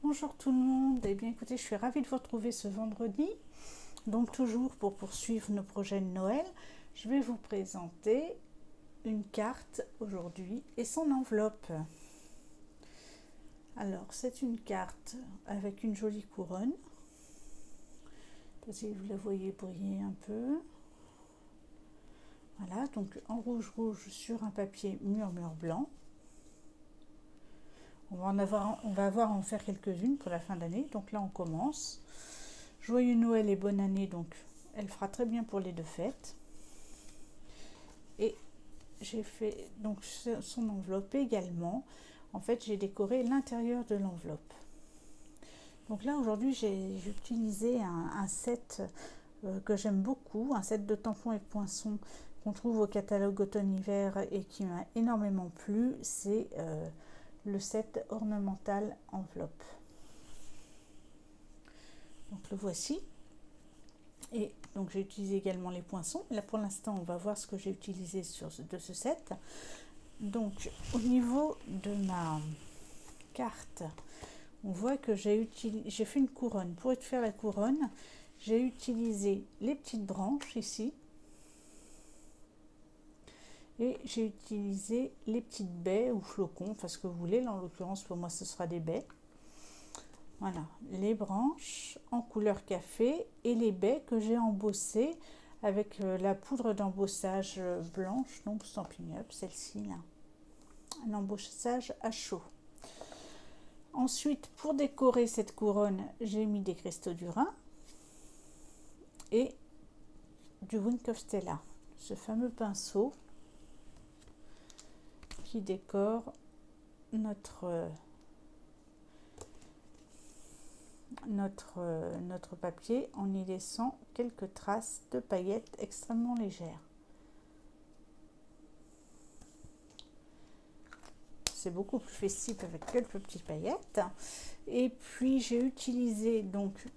Bonjour tout le monde, eh bien écoutez, je suis ravie de vous retrouver ce vendredi. Donc toujours pour poursuivre nos projets de Noël, je vais vous présenter une carte aujourd'hui et son enveloppe. Alors c'est une carte avec une jolie couronne. Si vous la voyez briller un peu. Voilà, donc en rouge sur un papier murmure blanc. On va avoir en faire quelques-unes pour la fin d'année. Donc là on commence. Joyeux Noël et bonne année, donc elle fera très bien pour les deux fêtes. Et j'ai fait donc son enveloppe également. En fait, j'ai décoré l'intérieur de l'enveloppe. Donc là aujourd'hui j'ai utilisé un set que j'aime beaucoup, un set de tampons et poinçons qu'on trouve au catalogue automne-hiver et qui m'a énormément plu. C'est le set ornemental enveloppe. Donc le voici. Et donc j'ai utilisé également les poinçons. Là pour l'instant on va voir ce que j'ai utilisé de ce set. Donc au niveau de ma carte, on voit que j'ai fait une couronne. Pour faire la couronne, j'ai utilisé les petites branches ici. Et j'ai utilisé les petites baies ou flocons, enfin ce que vous voulez. Là en l'occurrence pour moi ce sera des baies. Voilà, les branches en couleur café et les baies que j'ai embossées avec la poudre d'embossage blanche, donc Stampin' Up, celle-ci là. Un embossage à chaud. Ensuite, pour décorer cette couronne, j'ai mis des cristaux du Rhin et du Wink of Stella, ce fameux pinceau qui décore notre papier en y laissant quelques traces de paillettes extrêmement légères. C'est beaucoup plus festif avec quelques petites paillettes. Et puis j'ai utilisé donc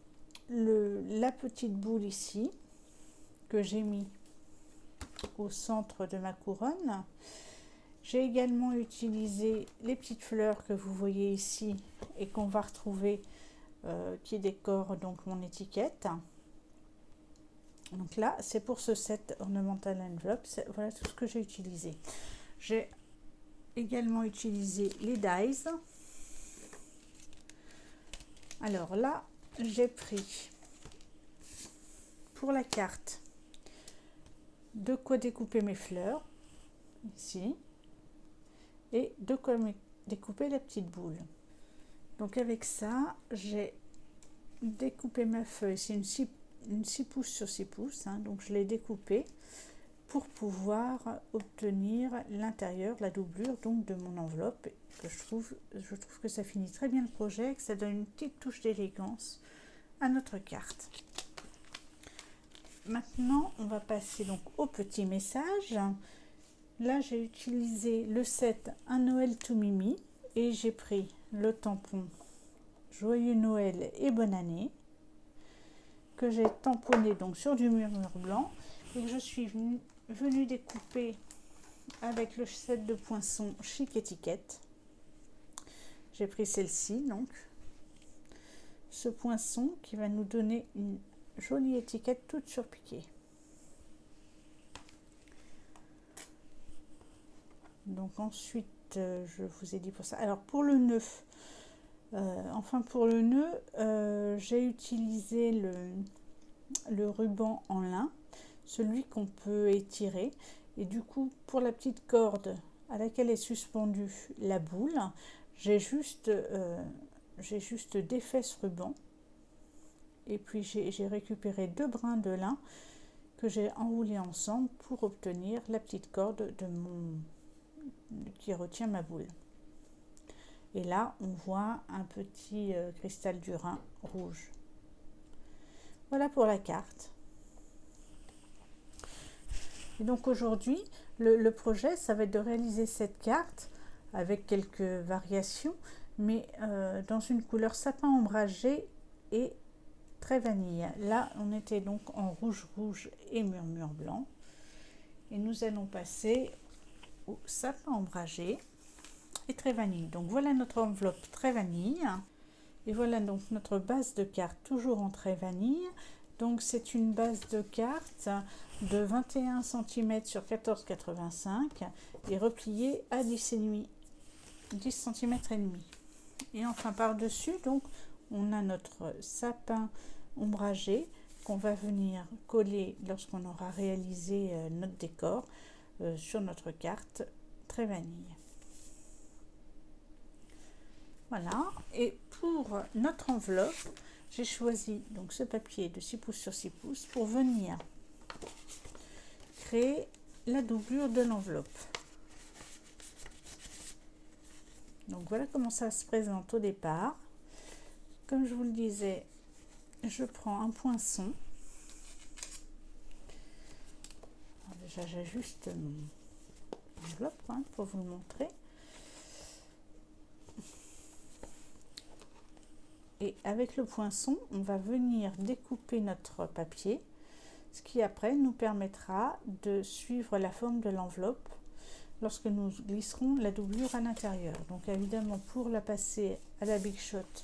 la petite boule ici que j'ai mis au centre de ma couronne. J'ai également utilisé les petites fleurs que vous voyez ici et qu'on va retrouver qui décore donc mon étiquette. Donc là c'est pour ce set ornemental envelope. Voilà tout ce que j'ai utilisé. J'ai également utilisé les dies. Alors là j'ai pris pour la carte de quoi découper mes fleurs ici et de quoi découper la petite boule. Donc avec ça j'ai découpé ma feuille, c'est une 6 pouces sur 6 pouces, hein, donc je l'ai découpée pour pouvoir obtenir l'intérieur, la doublure donc de mon enveloppe. Que je trouve que ça finit très bien le projet, que ça donne une petite touche d'élégance à notre carte. Maintenant on va passer donc au petit message. Là j'ai utilisé le set Un Noël tout Mimi et j'ai pris le tampon Joyeux Noël et bonne année que j'ai tamponné donc sur du murmure blanc et que je suis venue découper avec le set de poinçons Chic Étiquette. J'ai pris celle-ci, donc ce poinçon qui va nous donner une jolie étiquette toute surpiquée. Donc ensuite je vous ai dit pour ça. Alors pour le nœud, j'ai utilisé le ruban en lin, celui qu'on peut étirer, et du coup pour la petite corde à laquelle est suspendue la boule, j'ai juste défait ce ruban et puis j'ai récupéré 2 brins de lin que j'ai enroulé ensemble pour obtenir la petite corde qui retient ma boule. Et là on voit un petit cristal du Rhin rouge. Voilà pour la carte. Et donc aujourd'hui le projet ça va être de réaliser cette carte avec quelques variations, mais dans une couleur sapin ombragé et très vanille. Là on était donc en rouge et murmure blanc et nous allons passer au sapin ombragé et très vanille. Donc voilà notre enveloppe très vanille. Et voilà donc notre base de carte, toujours en trait vanille. Donc c'est une base de carte de 21 cm sur 14,85 et repliée à 10,5 10 cm et demi. Et enfin par-dessus, donc on a notre sapin ombragé qu'on va venir coller lorsqu'on aura réalisé notre décor sur notre carte très vanille. Voilà, et pour notre enveloppe, j'ai choisi donc ce papier de 6 pouces sur 6 pouces pour venir créer la doublure de l'enveloppe. Donc voilà comment ça se présente au départ. Comme je vous le disais, je prends un poinçon. Alors déjà j'ajuste mon enveloppe pour vous le montrer. Et avec le poinçon, on va venir découper notre papier, ce qui après nous permettra de suivre la forme de l'enveloppe lorsque nous glisserons la doublure à l'intérieur. Donc évidemment, pour la passer à la Big Shot,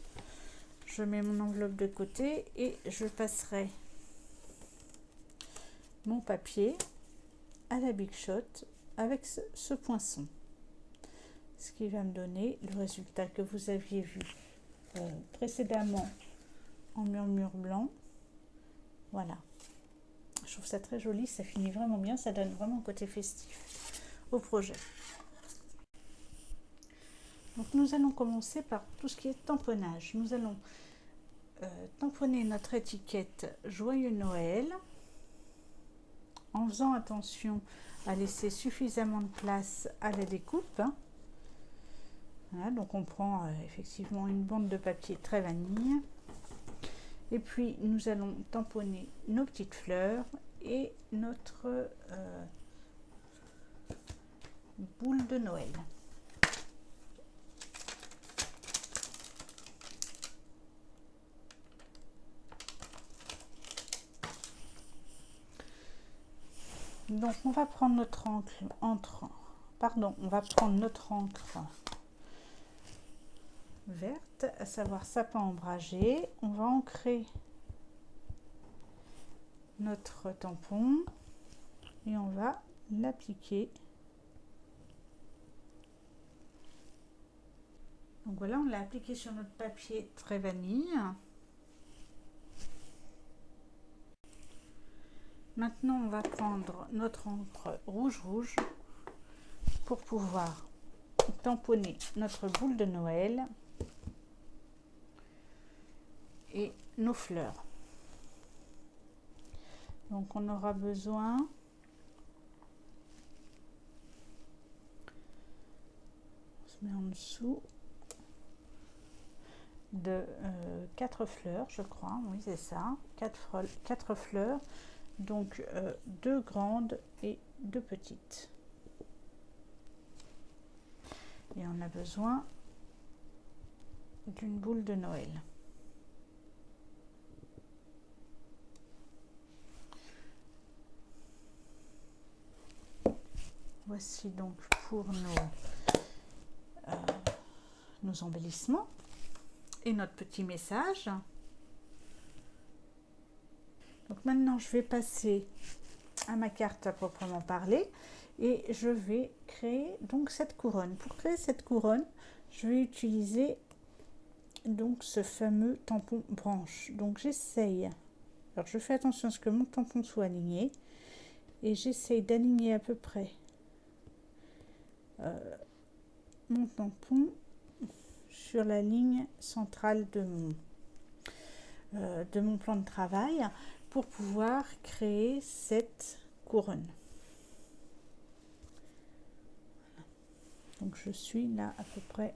je mets mon enveloppe de côté et je passerai mon papier à la Big Shot avec ce poinçon, ce qui va me donner le résultat que vous aviez vu précédemment en murmure blanc. Voilà, je trouve ça très joli, ça finit vraiment bien, ça donne vraiment un côté festif au projet. Donc nous allons commencer par tout ce qui est tamponnage. Nous allons tamponner notre étiquette Joyeux Noël en faisant attention à laisser suffisamment de place à la découpe. Voilà, donc on prend effectivement une bande de papier très vanille. Et puis nous allons tamponner nos petites fleurs et notre boule de Noël. Donc on va prendre notre encre, on va prendre notre encre verte, à savoir sapin ombragé. On va ancrer notre tampon et on va l'appliquer. Donc voilà, on l'a appliqué sur notre papier très vanille. Maintenant, on va prendre notre encre rouge pour pouvoir tamponner notre boule de Noël et nos fleurs. Donc on aura besoin on se met en dessous de 4 fleurs, je crois, oui c'est ça, 4 fleurs, donc 2 grandes et 2 petites. Et on a besoin d'une boule de Noël. Voici donc pour nos embellissements et notre petit message. Donc maintenant je vais passer à ma carte à proprement parler et je vais créer donc cette couronne. Pour créer cette couronne, je vais utiliser donc ce fameux tampon branche. Donc j'essaye, alors je fais attention à ce que mon tampon soit aligné et j'essaye d'aligner à peu près mon tampon sur la ligne centrale de mon plan de travail pour pouvoir créer cette couronne. Donc je suis là à peu près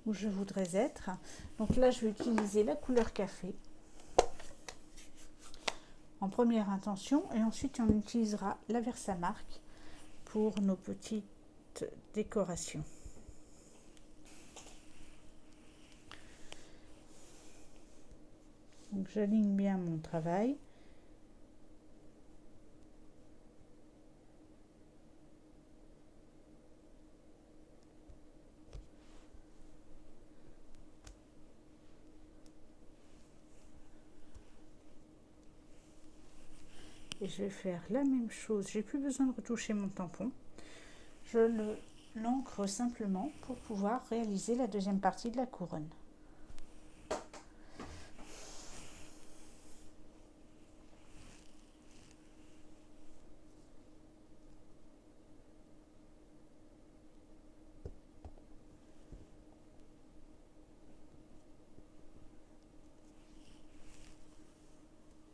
où je voudrais être. Donc là je vais utiliser la couleur café en première intention et ensuite on utilisera la Versamark pour nos petites décorations. Donc j'aligne bien mon travail. Et je vais faire la même chose. J'ai plus besoin de retoucher mon tampon. Je l'ancre simplement pour pouvoir réaliser la deuxième partie de la couronne.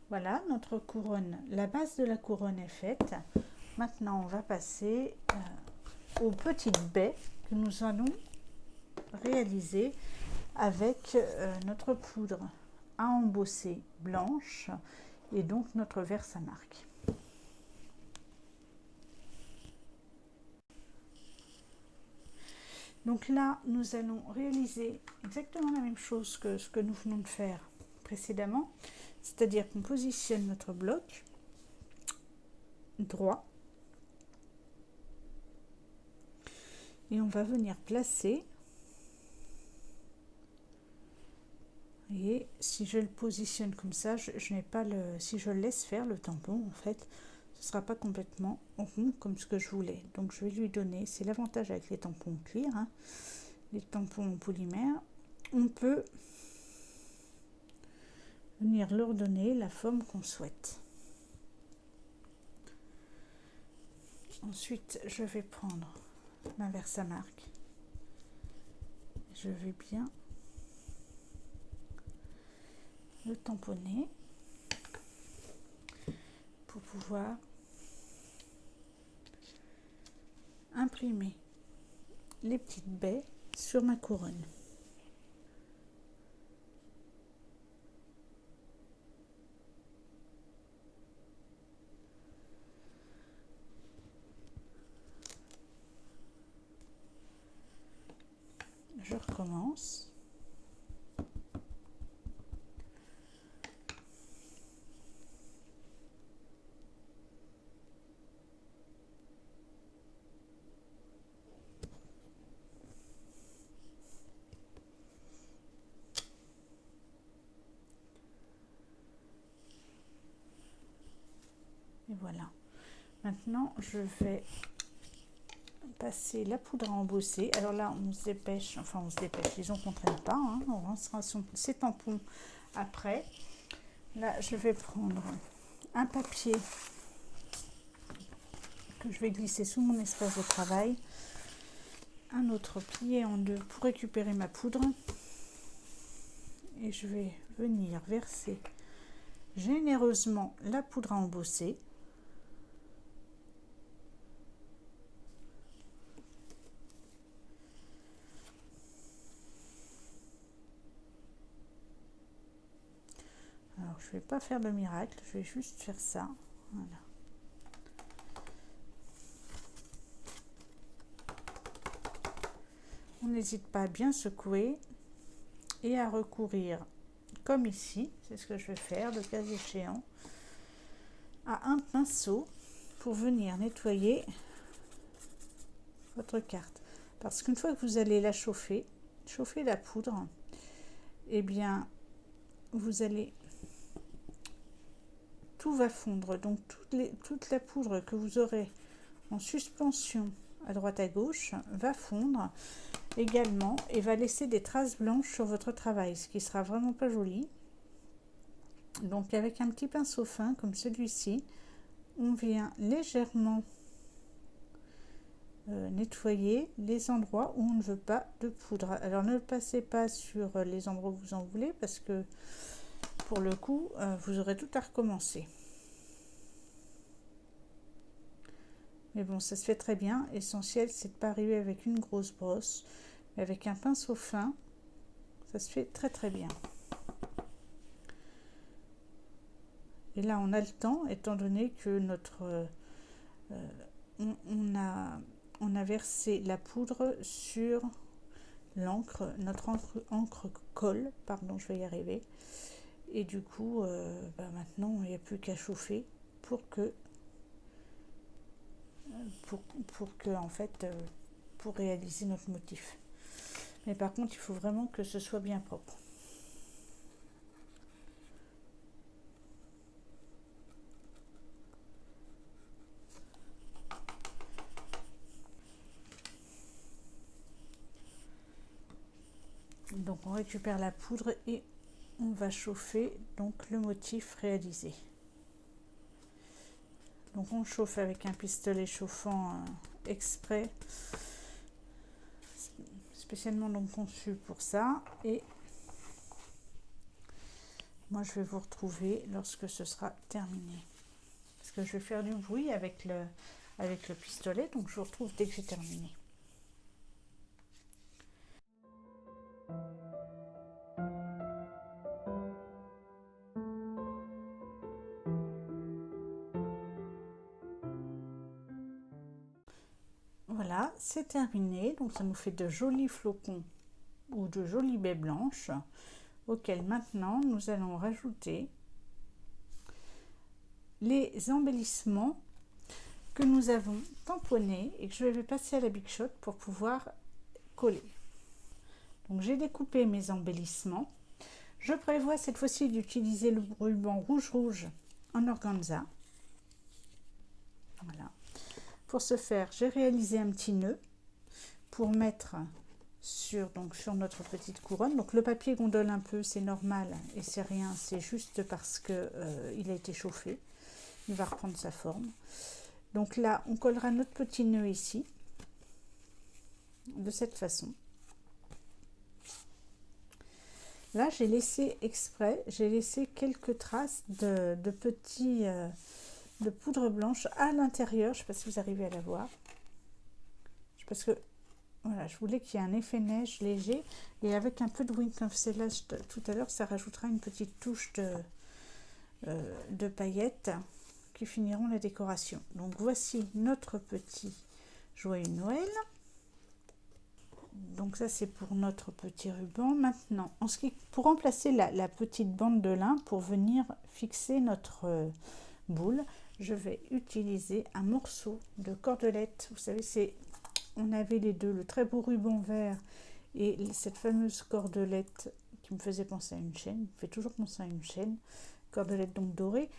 Voilà, notre couronne, la base de la couronne est faite. Maintenant, on va passer aux petites baies que nous allons réaliser avec notre poudre à embosser blanche et donc notre Versamark. Donc là, nous allons réaliser exactement la même chose que ce que nous venons de faire précédemment, c'est-à-dire qu'on positionne notre bloc droit et on va venir placer. Et si je le positionne comme ça, je n'ai pas si je le laisse faire le tampon, en fait, ce ne sera pas complètement rond comme ce que je voulais. Donc je vais lui donner, c'est l'avantage avec les tampons en cuir, hein, les tampons en polymère, on peut venir leur donner la forme qu'on souhaite. Ensuite, je vais prendre ma Versamark. Je vais bien le tamponner pour pouvoir imprimer les petites baies sur ma couronne. Je recommence. Et voilà. Maintenant, je vais passer la poudre à embosser. Alors là, on se dépêche, enfin on se dépêche, disons qu'on ne traîne pas, hein, on rincera ses tampons après. Là, je vais prendre un papier que je vais glisser sous mon espace de travail, un autre plié en deux pour récupérer ma poudre, et je vais venir verser généreusement la poudre à embosser. Alors, je ne vais pas faire de miracle, je vais juste faire ça. Voilà. On n'hésite pas à bien secouer et à recourir, comme ici, c'est ce que je vais faire, le cas échéant, à un pinceau pour venir nettoyer votre carte. Parce qu'une fois que vous allez la chauffer la poudre, eh bien, vous allez... tout va fondre. Donc, toute la poudre que vous aurez en suspension à droite à gauche va fondre également et va laisser des traces blanches sur votre travail, ce qui sera vraiment pas joli. Donc, avec un petit pinceau fin comme celui-ci, on vient légèrement nettoyer les endroits où on ne veut pas de poudre. Alors ne le passez pas sur les endroits où vous en voulez, parce que pour le coup vous aurez tout à recommencer. Mais bon, ça se fait très bien. Essentiel, c'est de ne pas arriver avec une grosse brosse, mais avec un pinceau fin, ça se fait très très bien. Et là on a le temps, étant donné que notre on a versé la poudre sur l'encre, notre encre colle, pardon, je vais y arriver, et du coup maintenant il n'y a plus qu'à chauffer pour que en fait pour réaliser notre motif. Mais par contre, il faut vraiment que ce soit bien propre. Donc on récupère la poudre et on va chauffer donc le motif réalisé. Donc on chauffe avec un pistolet chauffant exprès, spécialement donc conçu pour ça. Et moi je vais vous retrouver lorsque ce sera terminé. Parce que je vais faire du bruit avec le pistolet, donc je vous retrouve dès que j'ai terminé. Voilà, c'est terminé. Donc ça nous fait de jolis flocons ou de jolies baies blanches auxquelles maintenant nous allons rajouter les embellissements que nous avons tamponnés et que je vais passer à la Big Shot pour pouvoir coller. Donc j'ai découpé mes embellissements. Je prévois cette fois-ci d'utiliser le ruban rouge en organza. Voilà. Pour ce faire, j'ai réalisé un petit nœud pour mettre sur notre petite couronne. Donc le papier gondole un peu, c'est normal et c'est rien, c'est juste parce que il a été chauffé. Il va reprendre sa forme. Donc là, on collera notre petit nœud ici, de cette façon. Là, j'ai laissé exprès, j'ai laissé quelques traces de petits de poudre blanche à l'intérieur. Je ne sais pas si vous arrivez à la voir. Parce que voilà, je voulais qu'il y ait un effet neige léger et avec un peu de Wink of Celeste tout à l'heure, ça rajoutera une petite touche de paillettes qui finiront la décoration. Donc voici notre petit joyeux Noël. Donc ça c'est pour notre petit ruban. Maintenant, pour remplacer la petite bande de lin pour venir fixer notre boule, je vais utiliser un morceau de cordelette. Vous savez, on avait les deux, le très beau ruban vert et cette fameuse cordelette qui me faisait penser à une chaîne, me fait toujours penser à une chaîne, cordelette donc dorée,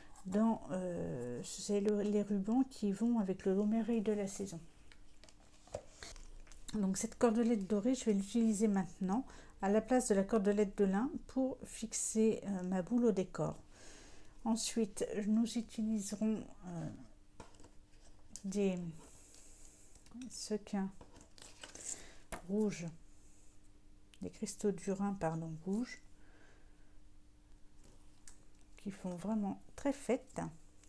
c'est les rubans qui vont avec le lomérie de la saison. Donc cette cordelette dorée, je vais l'utiliser maintenant à la place de la cordelette de lin pour fixer ma boule au décor. Ensuite, nous utiliserons des sequins rouges, des cristaux d'Urin rouges, qui font vraiment très fête,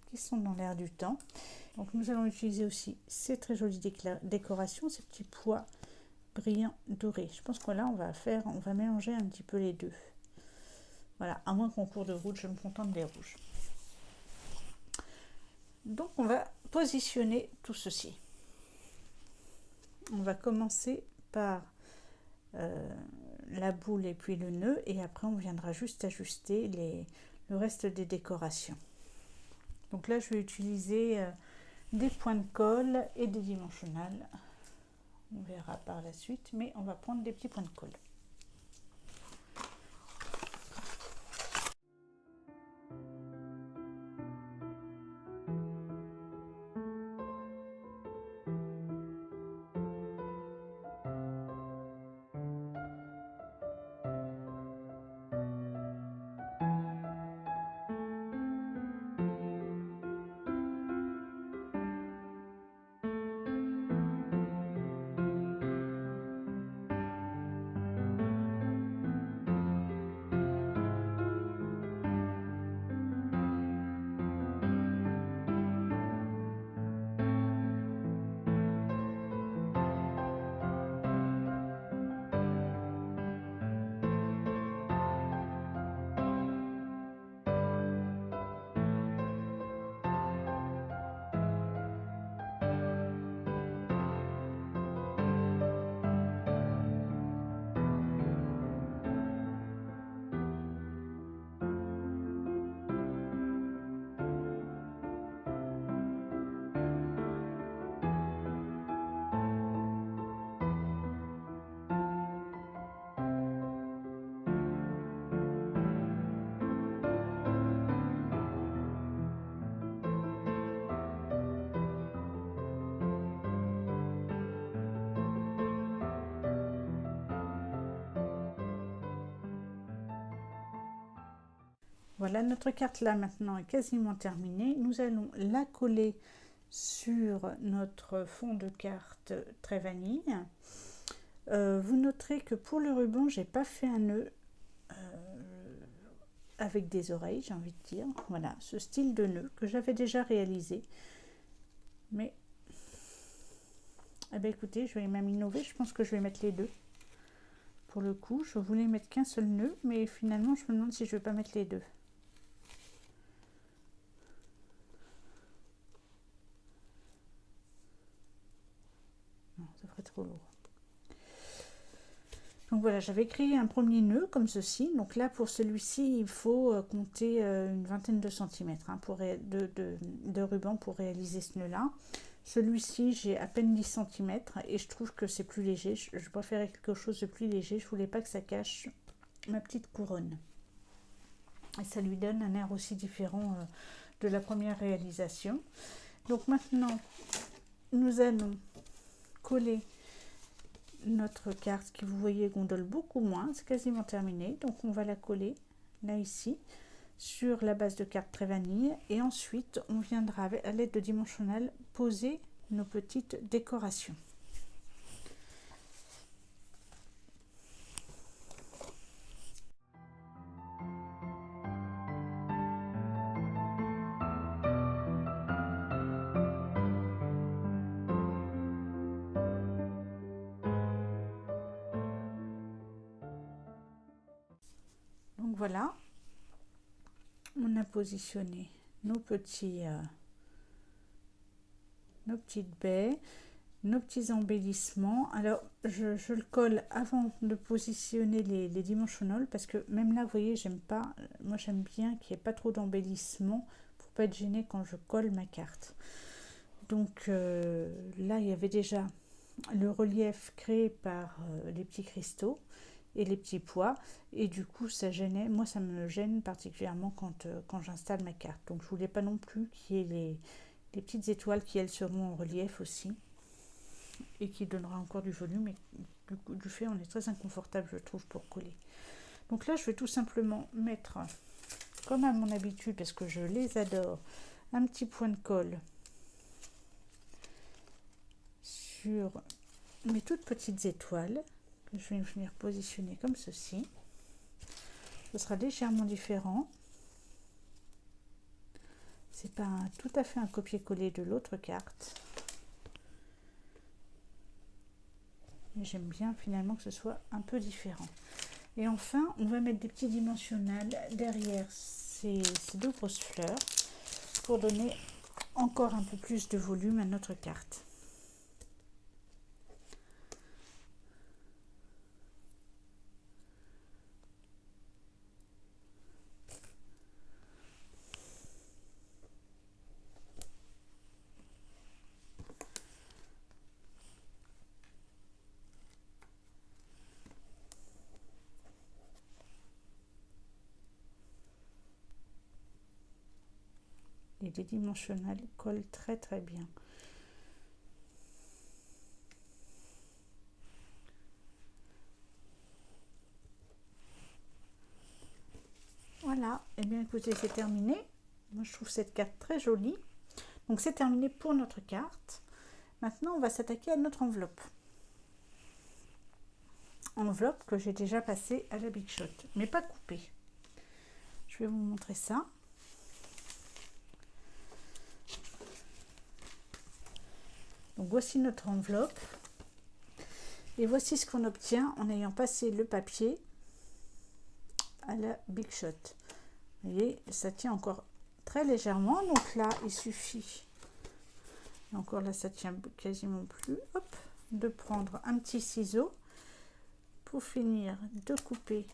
qui sont dans l'air du temps. Donc nous allons utiliser aussi ces très jolies décorations, ces petits pois brillants dorés. Je pense que là on va mélanger un petit peu les deux. Voilà, à moins qu'on court de rouge, je me contente des rouges. Donc on va positionner tout ceci. On va commencer par la boule et puis le nœud, et après on viendra juste ajuster le reste des décorations. Donc là je vais utiliser des points de colle et des dimensionnels. On verra par la suite, mais on va prendre des petits points de colle. Voilà, notre carte là maintenant est quasiment terminée. Nous allons la coller sur notre fond de carte très vanille. Vous noterez que pour le ruban, j'ai pas fait un nœud avec des oreilles, j'ai envie de dire. Voilà, ce style de nœud que j'avais déjà réalisé. Mais, eh bien, écoutez, je vais même innover. Je pense que je vais mettre les deux. Pour le coup, je voulais mettre qu'un seul nœud, mais finalement, je me demande si je vais pas mettre les deux. Non, ça ferait trop lourd. Donc voilà, j'avais créé un premier nœud comme ceci. Donc là, pour celui-ci, il faut compter une vingtaine de centimètres de ruban pour réaliser ce nœud-là. Celui-ci, j'ai à peine 10 centimètres et je trouve que c'est plus léger. Je préférais quelque chose de plus léger. Je voulais pas que ça cache ma petite couronne. Et ça lui donne un air aussi différent de la première réalisation. Donc maintenant, nous allons coller notre carte qui, vous voyez, gondole beaucoup moins, c'est quasiment terminé. Donc on va la coller là ici sur la base de carte très vanille et ensuite on viendra à l'aide de dimensionnel poser nos petites décorations. Donc voilà, on a positionné nos petites baies, nos petits embellissements. Alors je le colle avant de positionner les dimensionnels parce que même là, vous voyez, j'aime pas, moi j'aime bien qu'il n'y ait pas trop d'embellissement pour pas être gênée quand je colle ma carte. Donc là, il y avait déjà le relief créé par les petits cristaux et les petits pois, et du coup ça gênait, moi ça me gêne particulièrement quand j'installe ma carte. Donc je voulais pas non plus qu'il y ait les petites étoiles qui elles seront en relief aussi et qui donnera encore du volume, et du fait on est très inconfortable, je trouve, pour coller. Donc là je vais tout simplement mettre, comme à mon habitude parce que je les adore, un petit point de colle sur mes toutes petites étoiles que je vais venir positionner comme ceci. Ce sera légèrement différent, c'est pas tout à fait un copier-coller de l'autre carte, mais j'aime bien finalement que ce soit un peu différent. Et enfin on va mettre des petits dimensionnels derrière ces deux grosses fleurs pour donner encore un peu plus de volume à notre carte. Et les dimensionnels collent très très bien. Voilà, et bien écoutez, c'est terminé. Moi je trouve cette carte très jolie. Donc c'est terminé pour notre carte. Maintenant on va s'attaquer à notre enveloppe. Enveloppe que j'ai déjà passée à la Big Shot, mais pas coupée. Je vais vous montrer ça. Donc voici notre enveloppe. Et voici ce qu'on obtient en ayant passé le papier à la Big Shot. Vous voyez, ça tient encore très légèrement. Donc là, il suffit, et encore là, ça tient quasiment plus, hop, de prendre un petit ciseau pour finir de couper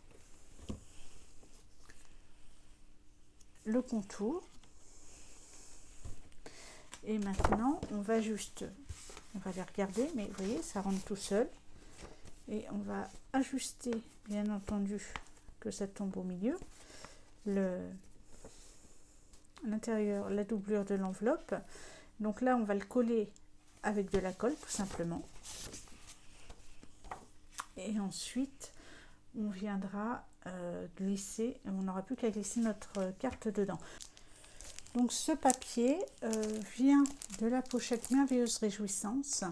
le contour. Et maintenant, on va juste, on va les regarder, mais vous voyez, ça rentre tout seul. Et on va ajuster, bien entendu, que ça tombe au milieu, l'intérieur, la doublure de l'enveloppe. Donc là, on va le coller avec de la colle, tout simplement. Et ensuite, on viendra glisser, on n'aura plus qu'à glisser notre carte dedans. Donc ce papier vient de la pochette Merveilleuse Réjouissance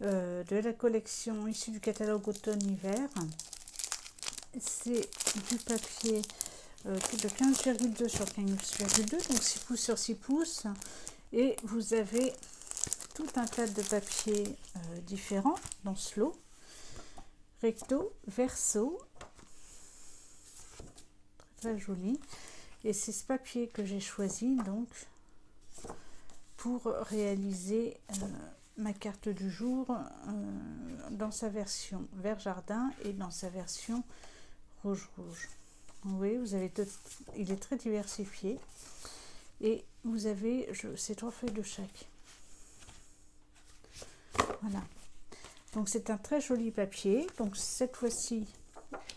de la collection issue du catalogue automne-hiver. C'est du papier de 15,2 sur 15,2, donc 6 pouces sur 6 pouces. Et vous avez tout un tas de papiers différents dans ce lot. Recto, verso, très joli. Et c'est ce papier que j'ai choisi donc pour réaliser ma carte du jour dans sa version vert jardin et dans sa version rouge. Oui, vous avez il est très diversifié et vous avez ces 3 feuilles de chaque. Voilà. Donc c'est un très joli papier. Donc cette fois-ci,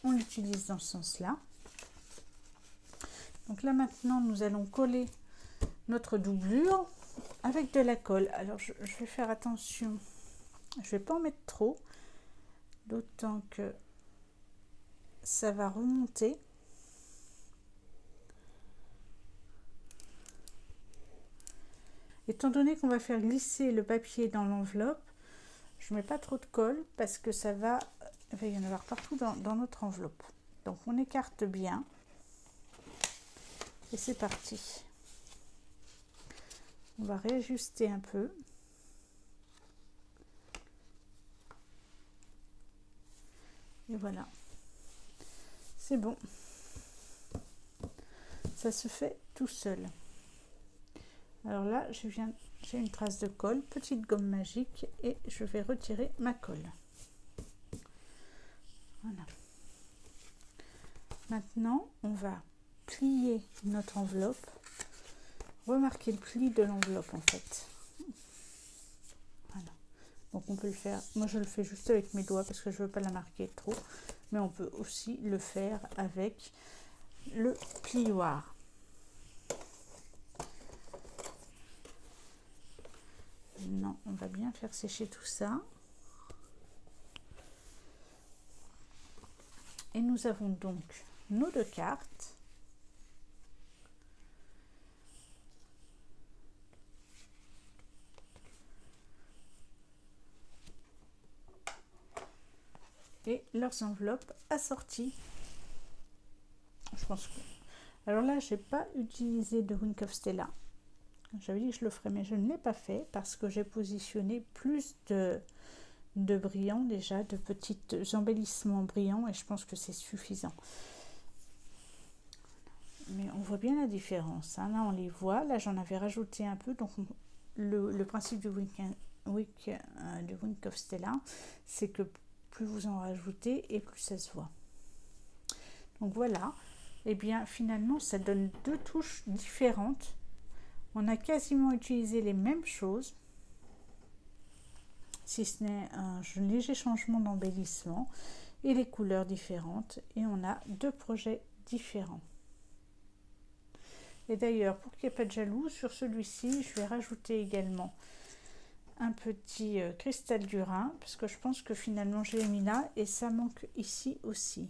on l'utilise dans ce sens-là. Donc là maintenant, nous allons coller notre doublure avec de la colle. Alors je vais faire attention, je vais pas en mettre trop, d'autant que ça va remonter. Étant donné qu'on va faire glisser le papier dans l'enveloppe, je mets pas trop de colle parce que il va y en avoir partout dans notre enveloppe. Donc on écarte bien et c'est parti. On va réajuster un peu. Et voilà. C'est bon. Ça se fait tout seul. Alors là, j'ai une trace de colle, petite gomme magique, et je vais retirer ma colle. Voilà. Maintenant, on va plier notre enveloppe. Remarquez le pli de l'enveloppe en fait. Voilà. Donc on peut le faire, moi je le fais juste avec mes doigts parce que je veux pas la marquer trop, mais on peut aussi le faire avec le plioir. Non, on va bien faire sécher tout ça. Et nous avons donc nos 2 cartes. Et leurs enveloppes assorties. Je pense que... Alors là, j'ai pas utilisé de Wink of Stella. J'avais dit que je le ferais, mais je ne l'ai pas fait parce que j'ai positionné plus de brillants déjà, de petits embellissements brillants, et je pense que c'est suffisant. Mais on voit bien la différence. Hein. Là, on les voit. Là, j'en avais rajouté un peu. Donc, le principe du Wink of Stella, c'est que plus vous en rajoutez et plus ça se voit. Donc voilà. Et bien finalement, ça donne 2 touches différentes. On a quasiment utilisé les mêmes choses, si ce n'est un léger changement d'embellissement et les couleurs différentes. Et on a 2 projets différents. Et d'ailleurs, pour qu'il n'y ait pas de jaloux, sur celui-ci, je vais rajouter également un petit cristal du Rhin, parce que je pense que finalement j'ai mis là, et ça manque ici aussi.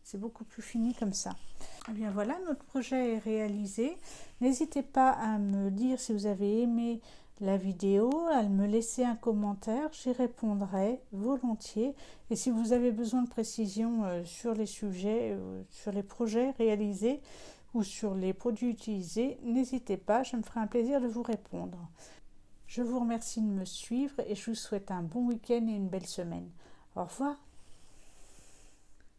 C'est beaucoup plus fini comme ça. Et bien voilà, notre projet est réalisé. N'hésitez pas à me dire si vous avez aimé la vidéo, à me laisser un commentaire, j'y répondrai volontiers. Et si vous avez besoin de précision sur les sujets, sur les projets réalisés ou sur les produits utilisés, n'hésitez pas, je me ferai un plaisir de vous répondre. Je vous remercie de me suivre et je vous souhaite un bon week-end et une belle semaine. Au revoir.